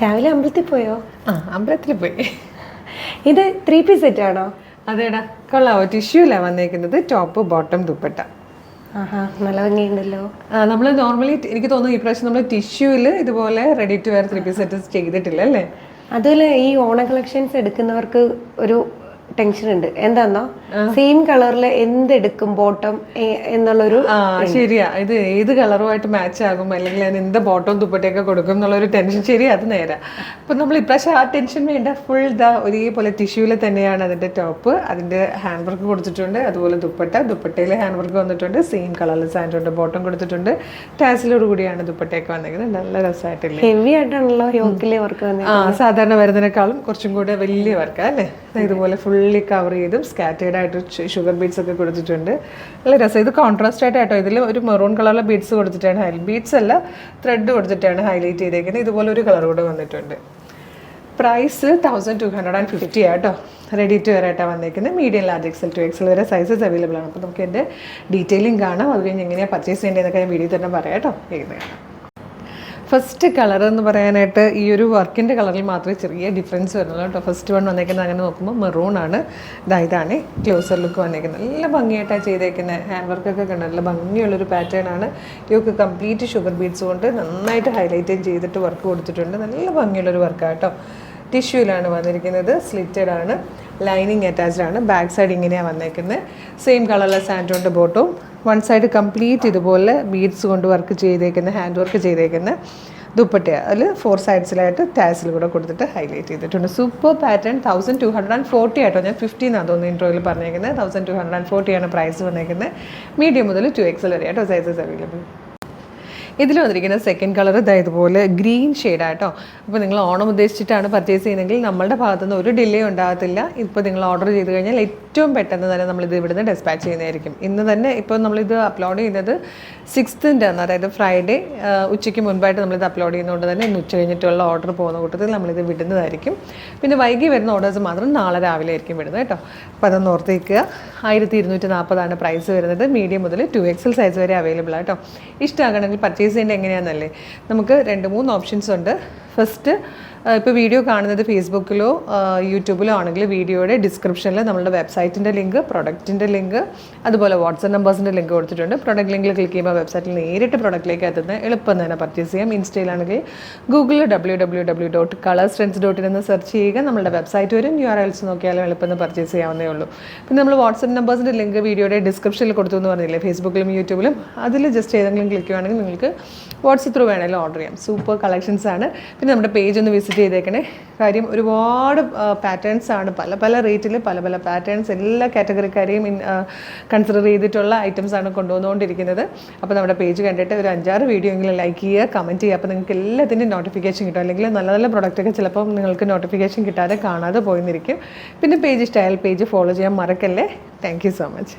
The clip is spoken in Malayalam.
രാവിലെ അമ്പലത്തിൽ പോയോ? അമ്പലത്തിൽ പോയി. ഇത് 3 പീസ് സെറ്റ് ആണോ? അതേടാ, കൊള്ളാവോ? ടിഷ്യൂലാണ് വന്നേക്കുന്നത്, ടോപ്പ് ബോട്ടം ദുപ്പട്ട. നല്ല ഭംഗിയുണ്ടല്ലോ. നമ്മൾ നോർമലി എനിക്ക് തോന്നുന്നു ഈ പ്രാവശ്യം നമ്മൾ ടിഷ്യൂവിൽ ഇതുപോലെ ready to wear 3 piece set ചെയ്തിട്ടില്ല അല്ലേ? അതുപോലെ ഈ ഓണ കളക്ഷൻസ് എടുക്കുന്നവർക്ക് ഒരു ടെൻഷൻ ഉണ്ട്. എന്താന്നോ, സെയിം കളറിൽ എന്തെടുക്കും ബോട്ടം എന്നുള്ളൊരു. ശരിയാ, ഇത് ഏത് കളറുമായിട്ട് മാച്ച് ആകും, അല്ലെങ്കിൽ ഞാൻ എന്ത് ബോട്ടം ദുപ്പട്ടയൊക്കെ കൊടുക്കും എന്നുള്ളൊരു ടെൻഷൻ. ശരി, അത് നേരെ. അപ്പം നമ്മൾ ഇപ്രാവശ്യം ആ ടെൻഷൻ വേണ്ട. ഫുൾ ഒരേപോലെ ടിഷ്യൂവിൽ തന്നെയാണ് അതിൻ്റെ ടോപ്പ്. അതിൻ്റെ ഹാൻഡ് വർക്ക് കൊടുത്തിട്ടുണ്ട്. അതുപോലെ ദുപ്പട്ടയിൽ ഹാൻഡ് വർക്ക് വന്നിട്ടുണ്ട്. സെയിം കളറിൽ സാൻഡോണ്ട് ബോട്ടം കൊടുത്തിട്ടുണ്ട്. ടാസിലോട് കൂടിയാണ് ദുപ്പട്ടയൊക്കെ വന്നിരിക്കുന്നത്. നല്ല രസമായിട്ടില്ലേ? ഹെവി ആയിട്ടാണല്ലോ യോക്കിലെ വർക്ക് വന്നത്. സാധാരണ വരുന്നതിനേക്കാളും കുറച്ചും കൂടെ വലിയ വർക്കാണ് അല്ലേ? ഇതുപോലെ ഫുള്ളി കവർ ചെയ്തും സ്കാറ്റേഡ് ആയിട്ട് ഷുഗർ ബീഡ്സ് ഒക്കെ കൊടുത്തിട്ടുണ്ട്. നല്ല രസം. ഇത് കോൺട്രാസ്റ്റ് ആയിട്ടോ. ഇതിൽ ഒരു മെറൂൺ കളറിലെ ബീഡ്സ് കൊടുത്തിട്ടാണ് ബീഡ്സ് അല്ല, ത്രെഡ് കൊടുത്തിട്ടാണ് ഹൈലൈറ്റ് ചെയ്തേക്കുന്നത്. ഇതുപോലെ ഒരു കളർ കൂടെ വന്നിട്ടുണ്ട്. പ്രൈസ് 1250 ആട്ടോ. റെഡി ടു വെയർ ആയിട്ടാണ് വന്നേക്കുന്നത്. Medium, large, XL to XL വരെ സൈസസ് അവൈലബിൾ ആണ്. അപ്പോൾ നമുക്ക് എൻ്റെ ഡീറ്റെയിലിംഗ് കാണാം. അത് കഴിഞ്ഞ് എങ്ങനെയാണ് പർച്ചേസ് ചെയ്യേണ്ടതെന്നൊക്കെ ഞാൻ വീഡിയോ തന്നെ പറയാം കേട്ടോ. ഇത് കാണാം. ഫസ്റ്റ് കളർ എന്ന് പറയാനായിട്ട് ഈ ഒരു വർക്കിൻ്റെ കളറിൽ മാത്രമേ ചെറിയ ഡിഫറൻസ് വരുന്നുള്ളൂ കേട്ടോ. ഫസ്റ്റ് വൺ വന്നേക്കുന്നത് അങ്ങനെ നോക്കുമ്പോൾ മെറൂൺ ആണ്. ഇതാണ് ക്ലോസർ ലുക്ക് വന്നേക്കുന്നത്. നല്ല ഭംഗിയായിട്ടാണ് ചെയ്തേക്കുന്നത്. ഹാൻഡ് വർക്കൊക്കെ കണ്ടു നല്ല ഭംഗിയുള്ളൊരു പാറ്റേൺ ആണ്. ഇവർക്ക് കംപ്ലീറ്റ് ഷുഗർ ബീഡ്സ് കൊണ്ട് നന്നായിട്ട് ഹൈലൈറ്റ് ചെയ്തിട്ട് വർക്ക് കൊടുത്തിട്ടുണ്ട്. നല്ല ഭംഗിയുള്ളൊരു വർക്കാണ് കേട്ടോ. ടിഷ്യൂലാണ് വന്നിരിക്കുന്നത്. സ്ലിറ്റഡ് ആണ്. ലൈനിങ് അറ്റാച്ച്ഡ് ആണ്. ബാക്ക് സൈഡ് ഇങ്ങനെയാണ് വന്നേക്കുന്നത്. സെയിം കളറിലെ സാൻഡോണ്ട് ബോട്ടും. വൺ സൈഡ് കംപ്ലീറ്റ് ഇതുപോലെ ബീഡ്സ് കൊണ്ട് വർക്ക് ചെയ്തേക്കുന്ന, ഹാൻഡ് വർക്ക് ചെയ്തേക്കുന്ന ദുപ്പട്ട. അതിൽ 4 സൈഡ്സിലായിട്ട് ടാസിൽ കൂടെ കൊടുത്തിട്ട് ഹൈലൈറ്റ് ചെയ്തിട്ടുണ്ട്. Super pattern. 1240 ആട്ടോ. ഞാൻ 50 എന്നാണ് തോന്നുന്നു ഇൻട്രോയിൽ പറഞ്ഞേക്കുന്നത്. 1240 ആണ് പ്രൈസ് വന്നേക്കുന്നത്. മീഡിയം മുതൽ 2XL വരെ ആട്ടോ സൈസസ് അവൈലബിൾ. ഇതിൽ വന്നിരിക്കുന്ന സെക്കൻഡ് കളർ ഇതുപോലെ ഗ്രീൻ ഷെയ്ഡായിട്ടോ. അപ്പോൾ നിങ്ങൾ ഓണം ഉദ്ദേശിച്ചിട്ടാണ് പർച്ചേസ് ചെയ്യുന്നതെങ്കിൽ നമ്മളുടെ ഭാഗത്തുനിന്ന് ഒരു ഡിലേ ഉണ്ടാകത്തില്ല. ഇപ്പോൾ നിങ്ങൾ ഓർഡർ ചെയ്ത് കഴിഞ്ഞാൽ ഏറ്റവും പെട്ടെന്ന് തന്നെ നമ്മളിത് ഇവിടുന്ന് ഡെസ്പാച്ച് ചെയ്യുന്നതായിരിക്കും. ഇന്ന് തന്നെ ഇപ്പോൾ നമ്മളിത് അപ്ലോഡ് ചെയ്യുന്നത് 6th അതായത് ഫ്രൈഡേ ഉച്ചയ്ക്ക് മുൻപായിട്ട് നമ്മളിത് അപ്ലോഡ് ചെയ്യുന്നതുകൊണ്ട് തന്നെ ഇന്ന് ഉച്ച കഴിഞ്ഞിട്ടുള്ള ഓർഡർ പോകുന്ന കൂട്ടത്തിൽ നമ്മളിത് വിടുന്നതായിരിക്കും. പിന്നെ വൈകി വരുന്ന ഓർഡേഴ്സ് മാത്രം നാളെ രാവിലെ ആയിരിക്കും വിടുന്നത് കേട്ടോ. അപ്പോൾ അതൊന്ന് ഓർത്തേക്കുക. 1240 പ്രൈസ് വരുന്നത്. മീഡിയം മുതൽ 2XL സൈസ് വരെ അവൈലബിൾ ആട്ടോ. ഇഷ്ടമാകണമെങ്കിൽ പർച്ചേസ് ചെയ്യേണ്ടത് എങ്ങനെയാണെന്നല്ലേ, നമുക്ക് 2-3 ഓപ്ഷൻസ് ഉണ്ട്. ഫസ്റ്റ്, ഇപ്പോൾ വീഡിയോ കാണുന്നത് ഫേസ്ബുക്കിലോ യൂട്യൂബിലോ ആണെങ്കിൽ വീഡിയോയുടെ ഡിസ്ക്രിപ്ഷനിൽ നമ്മളുടെ വെബ്സൈറ്റിൻ്റെ ലിങ്ക്, പ്രൊഡക്റ്റിൻ്റെ ലിങ്ക്, അതുപോലെ വാട്സപ്പ് നമ്പേഴ്സിൻ്റെ ലിങ്ക് കൊടുത്തിട്ടുണ്ട്. പ്രൊഡക്റ്റ് ലിങ്കിൽ ക്ലിക്ക് ചെയ്യുമ്പോൾ വെബ്സൈറ്റിൽ നേരിട്ട് പ്രൊഡക്റ്റിലേക്ക് എത്തുന്നത് എളുപ്പം തന്നെ പർച്ചേസ് ചെയ്യാം. ഇൻസ്റ്റയിലാണെങ്കിൽ ഗൂഗിളിൽ www.colorstrends.in എന്ന് സെർച്ച് ചെയ്യുക. നമ്മളുടെ വെബ്സൈറ്റ് വരും. URLs നോക്കിയാലും എളുപ്പം പർച്ചേസ് ചെയ്യാവുന്നേ ഉള്ളൂ. പിന്നെ നമ്മൾ വാട്സപ്പ് നമ്പേഴ്സിൻ്റെ ലിങ്ക് വീഡിയോയുടെ ഡിസ്ക്രിപ്ഷനിൽ കൊടുത്തു എന്ന് പറഞ്ഞില്ലേ, ഫേസ്ബുക്കിലും യൂട്യൂബിലും. അതിൽ ജസ്റ്റ് ഏതെങ്കിലും ക്ലിക്ക് ചെയ്യുകയാണെങ്കിൽ നിങ്ങൾക്ക് വാട്സപ്പ് ത്രൂ വേണമെങ്കിലും ഓർഡർ ചെയ്യാം. സൂപ്പർ കളക്ഷൻസ് ആണ്. പിന്നെ നമ്മുടെ പേജ് ഒന്ന് വിസിറ്റ് ചെയ്തേക്കണേ. കാര്യം ഒരുപാട് പാറ്റേൺസ് ആണ്, പല റേറ്റിൽ പല പാറ്റേൺസ് എല്ലാ കാറ്റഗറിക്കാരെയും കൺസിഡർ ചെയ്തിട്ടുള്ള ഐറ്റംസ് ആണ് കൊണ്ടുവന്നുകൊണ്ടിരിക്കുന്നത്. അപ്പോൾ നമ്മുടെ പേജ് കണ്ടിട്ട് ഒരു 5-6 വീഡിയോ എങ്കിലും ലൈക്ക് ചെയ്യുക, കമൻറ്റ് ചെയ്യുക. അപ്പോൾ നിങ്ങൾക്ക് എല്ലാത്തിൻ്റെയും നോട്ടിഫിക്കേഷൻ കിട്ടും. അല്ലെങ്കിൽ നല്ല പ്രൊഡക്റ്റൊക്കെ ചിലപ്പോൾ നിങ്ങൾക്ക് നോട്ടിഫിക്കേഷൻ കിട്ടാതെ കാണാതെ പോയിരിക്കും. പിന്നെ പേജ് ഇഷ്ടമായാൽ പേജ് ഫോളോ ചെയ്യാൻ മറക്കല്ലേ. Thank you so much.